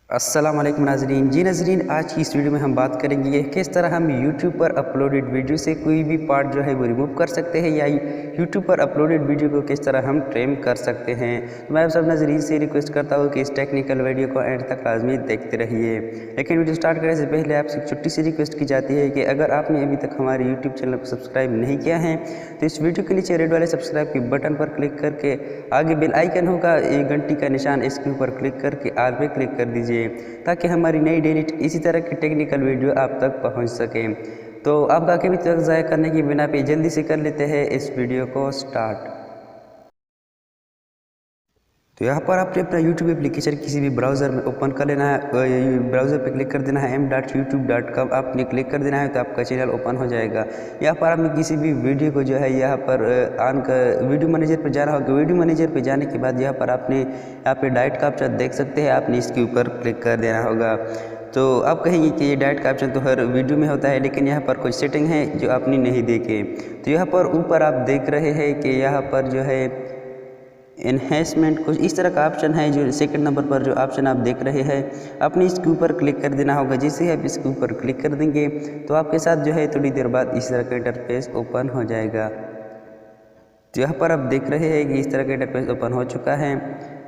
अस्सलाम वालेकुम नाज़रीन। जी नाज़रीन, आज की इस वीडियो में हम बात करेंगे किस तरह हम YouTube पर अपलोडेड वीडियो से कोई भी पार्ट जो है वो रिमूव कर सकते हैं या YouTube पर अपलोडेड वीडियो को किस तरह हम ट्रिम कर सकते हैं। तो मैं आप सब नाज़रीन से रिक्वेस्ट करता हूँ कि इस टेक्निकल वीडियो को एंड तक लाजमी देखते रहिए। लेकिन वीडियो स्टार्ट करने से पहले आपसे एक छोटी सी रिक्वेस्ट की जाती है कि अगर आपने अभी तक हमारे YouTube चैनल को सब्सक्राइब नहीं किया है तो इस वीडियो के नीचे रेड वाले सब्सक्राइब के बटन पर क्लिक करके आगे बेल आइकन होगा, एक घंटी का निशान, इसके ऊपर क्लिक करके आल पे क्लिक कर दीजिए ताकि हमारी नई डेली इसी तरह की टेक्निकल वीडियो आप तक पहुंच सके। तो आपका कभी तक ज़ाया करने की बिना पे जल्दी से कर लेते हैं इस वीडियो को स्टार्ट। तो यहाँ पर आपने अपना YouTube एप्लीकेशन किसी भी ब्राउज़र में ओपन कर लेना है। ब्राउज़र पे क्लिक कर देना है m.youtube.com, आपने क्लिक कर देना है तो आपका चैनल ओपन हो जाएगा। यहाँ पर आपने किसी भी वीडियो को जो है यहाँ पर ऑन कर वीडियो मैनेजर पर जाना होगा। वीडियो मैनेजर पे जाने के बाद यहाँ पर आपने यहाँ पे डाइट का ऑप्शन देख सकते हैं, आपने इसके ऊपर क्लिक कर देना होगा। तो आप कहेंगे कि ये डाइट का ऑप्शन तो हर वीडियो में होता है, लेकिन यहाँ पर कुछ सेटिंग है जो आपने नहीं देखे। तो यहाँ पर ऊपर आप देख रहे हैं कि यहाँ पर जो है एनहेंसमेंट कुछ इस तरह का ऑप्शन है। जो सेकंड नंबर पर जो ऑप्शन आप देख रहे हैं, आपने इसके ऊपर क्लिक कर देना होगा। जैसे ही आप इसके ऊपर क्लिक कर देंगे तो आपके साथ जो है थोड़ी देर बाद इस तरह का इंटरफेस ओपन हो जाएगा। तो यहाँ पर आप देख रहे हैं कि इस तरह का इंटरफेस ओपन हो चुका है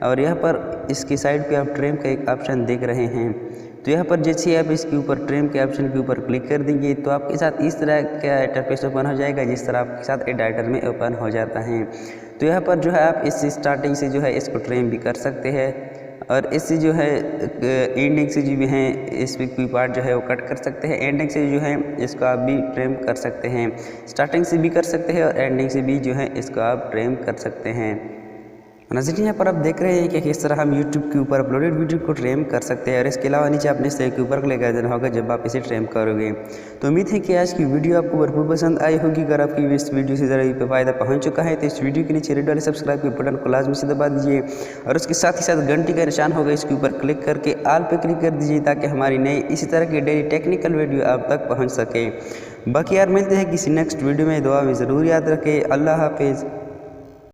और यहाँ पर इसकी साइड पे आप ट्रिम का एक ऑप्शन देख रहे हैं। तो यहाँ पर जैसे ही आप इसके ऊपर ट्रिम के ऑप्शन के ऊपर क्लिक कर देंगे तो आपके साथ इस तरह का इंटरफेस ओपन हो जाएगा जिस तरह आपके साथ एडिटर में ओपन हो जाता है। तो यहाँ पर जो है आप इस स्टार्टिंग से जो है इसको ट्रिम भी कर सकते हैं और इससे जो है एंडिंग से जो भी है इस पर कोई पार्ट जो है वो कट कर सकते हैं। एंडिंग से जो है इसको आप भी ट्रिम कर सकते हैं, स्टार्टिंग से भी कर सकते हैं और एंडिंग से भी जो है इसको आप ट्रिम कर सकते हैं। नाज़रीन, यहाँ पर आप देख रहे हैं कि किस तरह हम YouTube के ऊपर अपलोडेड वीडियो को ट्रिम कर सकते हैं और इसके अलावा नीचे आपने सेव के ऊपर क्लिक कर देना होगा जब आप इसे ट्रिम करोगे। तो उम्मीद है कि आज की वीडियो आपको भरपूर पसंद आई होगी। अगर आपकी इस वीडियो से ज़रा पे फ़ायदा पहुँच चुका है तो इस वीडियो के नीचे रेड वाले सब्सक्राइब के बटन को लाजमी से दबा दीजिए और उसके साथ ही साथ घंटी का निशान होगा, इसके ऊपर क्लिक करके आल पे क्लिक कर दीजिए ताकि हमारी नई इसी तरह की डेली टेक्निकल वीडियो आप तक पहुँच सके। बाकी यार मिलते हैं किसी नेक्स्ट वीडियो में। दुआ में ज़रूर याद रखें। अल्लाह हाफिज़।